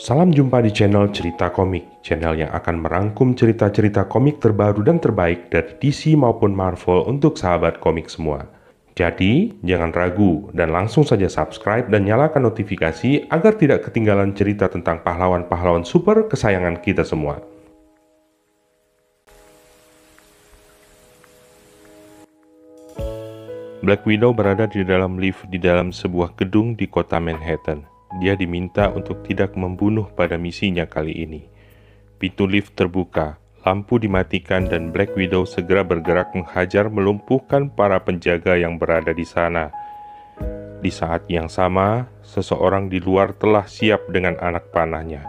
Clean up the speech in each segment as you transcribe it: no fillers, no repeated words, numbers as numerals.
Salam jumpa di channel Cerita Komik, channel yang akan merangkum cerita-cerita komik terbaru dan terbaik dari DC maupun Marvel untuk sahabat komik semua. Jadi, jangan ragu dan langsung saja subscribe dan nyalakan notifikasi agar tidak ketinggalan cerita tentang pahlawan-pahlawan super kesayangan kita semua. Black Widow berada di dalam lift di dalam sebuah gedung di kota Manhattan. Dia diminta untuk tidak membunuh pada misinya kali ini. Pintu lift terbuka, lampu dimatikan dan Black Widow segera bergerak menghajar melumpuhkan para penjaga yang berada di sana. Di saat yang sama, seseorang di luar telah siap dengan anak panahnya.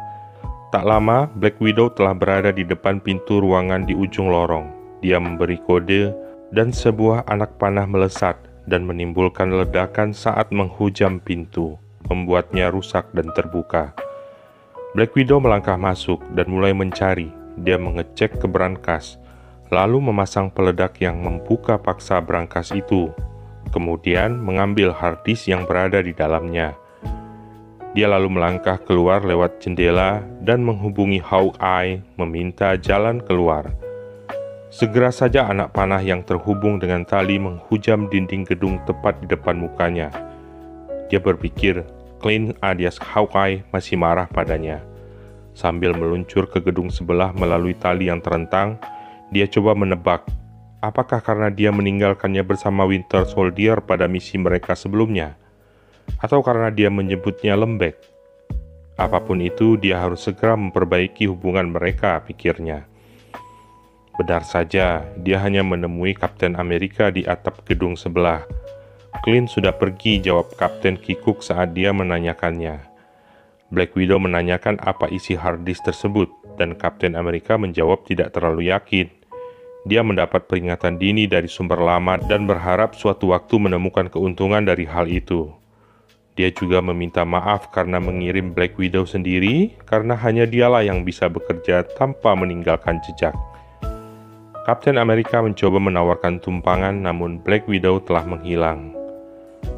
Tak lama, Black Widow telah berada di depan pintu ruangan di ujung lorong. Dia memberi kode dan sebuah anak panah melesat dan menimbulkan ledakan saat menghujam pintu, membuatnya rusak dan terbuka. Black Widow melangkah masuk dan mulai mencari. Dia mengecek ke brankas, lalu memasang peledak yang membuka paksa brankas itu. Kemudian mengambil hard disk yang berada di dalamnya. Dia lalu melangkah keluar lewat jendela dan menghubungi Hawkeye meminta jalan keluar. Segera saja anak panah yang terhubung dengan tali menghujam dinding gedung tepat di depan mukanya. Dia berpikir Clint alias Hawkeye masih marah padanya. Sambil meluncur ke gedung sebelah melalui tali yang terentang, dia coba menebak, apakah karena dia meninggalkannya bersama Winter Soldier pada misi mereka sebelumnya? Atau karena dia menyebutnya lembek? Apapun itu, dia harus segera memperbaiki hubungan mereka, pikirnya. Benar saja, dia hanya menemui Kapten Amerika di atap gedung sebelah. Clint sudah pergi, jawab Kapten Kikuk saat dia menanyakannya. Black Widow menanyakan apa isi hard disk tersebut, dan Kapten Amerika menjawab tidak terlalu yakin. Dia mendapat peringatan dini dari sumber lama dan berharap suatu waktu menemukan keuntungan dari hal itu. Dia juga meminta maaf karena mengirim Black Widow sendiri, karena hanya dialah yang bisa bekerja tanpa meninggalkan jejak. Kapten Amerika mencoba menawarkan tumpangan, namun Black Widow telah menghilang.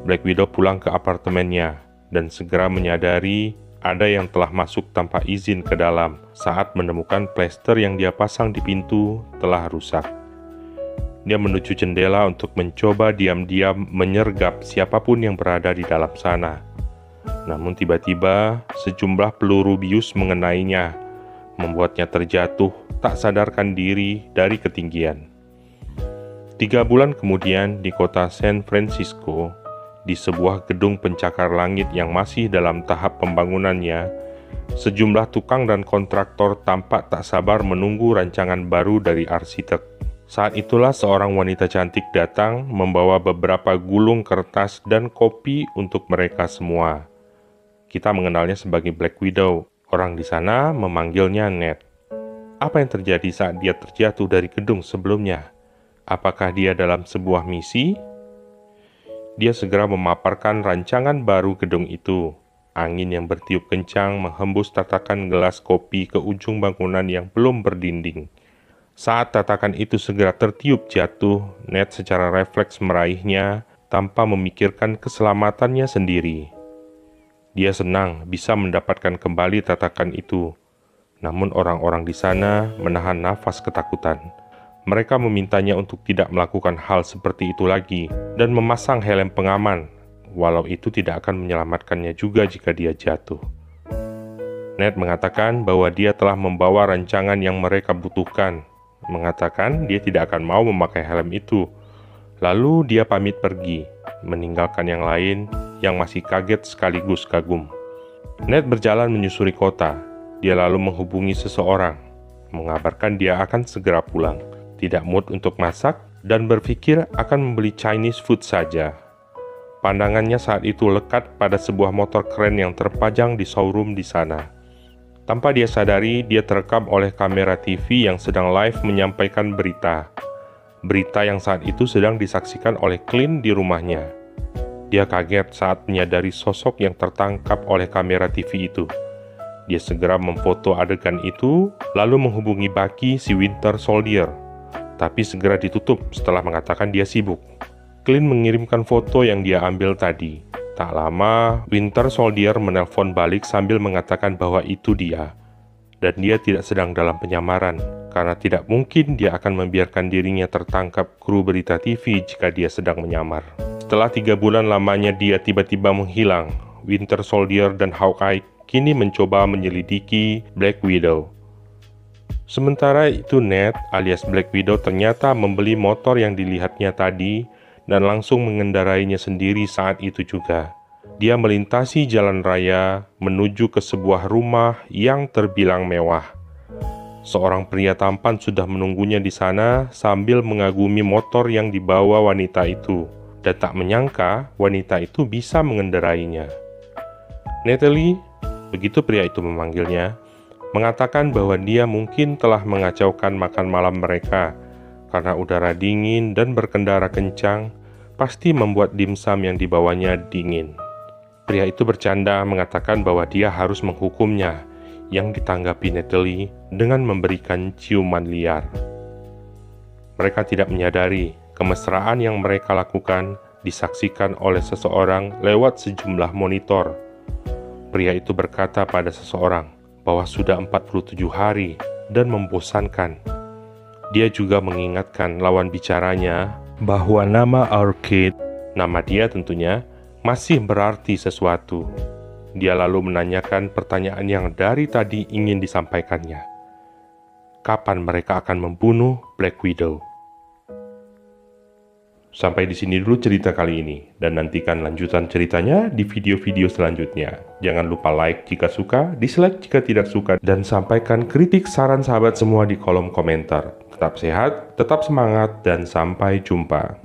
Black Widow pulang ke apartemennya dan segera menyadari ada yang telah masuk tanpa izin ke dalam saat menemukan plester yang dia pasang di pintu telah rusak. Dia menuju jendela untuk mencoba diam-diam menyergap siapapun yang berada di dalam sana. Namun tiba-tiba sejumlah peluru bius mengenainya, membuatnya terjatuh tak sadarkan diri dari ketinggian. 3 bulan kemudian di kota San Francisco, di sebuah gedung pencakar langit yang masih dalam tahap pembangunannya, sejumlah tukang dan kontraktor tampak tak sabar menunggu rancangan baru dari arsitek. Saat itulah seorang wanita cantik datang membawa beberapa gulung kertas dan kopi untuk mereka semua. Kita mengenalnya sebagai Black Widow. Orang di sana memanggilnya Ned. Apa yang terjadi saat dia terjatuh dari gedung sebelumnya? Apakah dia dalam sebuah misi? Dia segera memaparkan rancangan baru gedung itu. Angin yang bertiup kencang menghembus tatakan gelas kopi ke ujung bangunan yang belum berdinding. Saat tatakan itu segera tertiup jatuh, Ned secara refleks meraihnya tanpa memikirkan keselamatannya sendiri. Dia senang bisa mendapatkan kembali tatakan itu. Namun orang-orang di sana menahan nafas ketakutan. Mereka memintanya untuk tidak melakukan hal seperti itu lagi dan memasang helm pengaman, walau itu tidak akan menyelamatkannya juga jika dia jatuh. Ned mengatakan bahwa dia telah membawa rancangan yang mereka butuhkan, mengatakan dia tidak akan mau memakai helm itu. Lalu dia pamit pergi, meninggalkan yang lain yang masih kaget sekaligus kagum. Ned berjalan menyusuri kota. Dia lalu menghubungi seseorang, mengabarkan dia akan segera pulang, tidak mood untuk masak, dan berpikir akan membeli Chinese food saja. Pandangannya saat itu lekat pada sebuah motor keren yang terpajang di showroom di sana. Tanpa dia sadari, dia terekam oleh kamera TV yang sedang live menyampaikan berita. Berita yang saat itu sedang disaksikan oleh Clint di rumahnya. Dia kaget saat menyadari sosok yang tertangkap oleh kamera TV itu. Dia segera memfoto adegan itu, lalu menghubungi Bucky si Winter Soldier. Tapi segera ditutup setelah mengatakan dia sibuk. Clint mengirimkan foto yang dia ambil tadi. Tak lama, Winter Soldier menelpon balik sambil mengatakan bahwa itu dia. Dan dia tidak sedang dalam penyamaran, karena tidak mungkin dia akan membiarkan dirinya tertangkap kru berita TV jika dia sedang menyamar. Setelah 3 bulan lamanya dia tiba-tiba menghilang, Winter Soldier dan Hawkeye kini mencoba menyelidiki Black Widow. Sementara itu Ned alias Black Widow ternyata membeli motor yang dilihatnya tadi dan langsung mengendarainya sendiri saat itu juga. Dia melintasi jalan raya menuju ke sebuah rumah yang terbilang mewah. Seorang pria tampan sudah menunggunya di sana sambil mengagumi motor yang dibawa wanita itu, dan tak menyangka wanita itu bisa mengendarainya. Natalie, begitu pria itu memanggilnya, mengatakan bahwa dia mungkin telah mengacaukan makan malam mereka karena udara dingin dan berkendara kencang pasti membuat dimsum yang dibawanya dingin. Pria itu bercanda mengatakan bahwa dia harus menghukumnya, yang ditanggapi Natalie dengan memberikan ciuman liar. Mereka tidak menyadari kemesraan yang mereka lakukan disaksikan oleh seseorang lewat sejumlah monitor. Pria itu berkata pada seseorang bahwa sudah 47 hari dan membosankan. Dia juga mengingatkan lawan bicaranya bahwa nama Arcade, nama dia tentunya, masih berarti sesuatu. Dia lalu menanyakan pertanyaan yang dari tadi ingin disampaikannya. Kapan mereka akan membunuh Black Widow? Sampai di sini dulu cerita kali ini, dan nantikan lanjutan ceritanya di video-video selanjutnya. Jangan lupa like jika suka, dislike jika tidak suka, dan sampaikan kritik saran sahabat semua di kolom komentar. Tetap sehat, tetap semangat, dan sampai jumpa.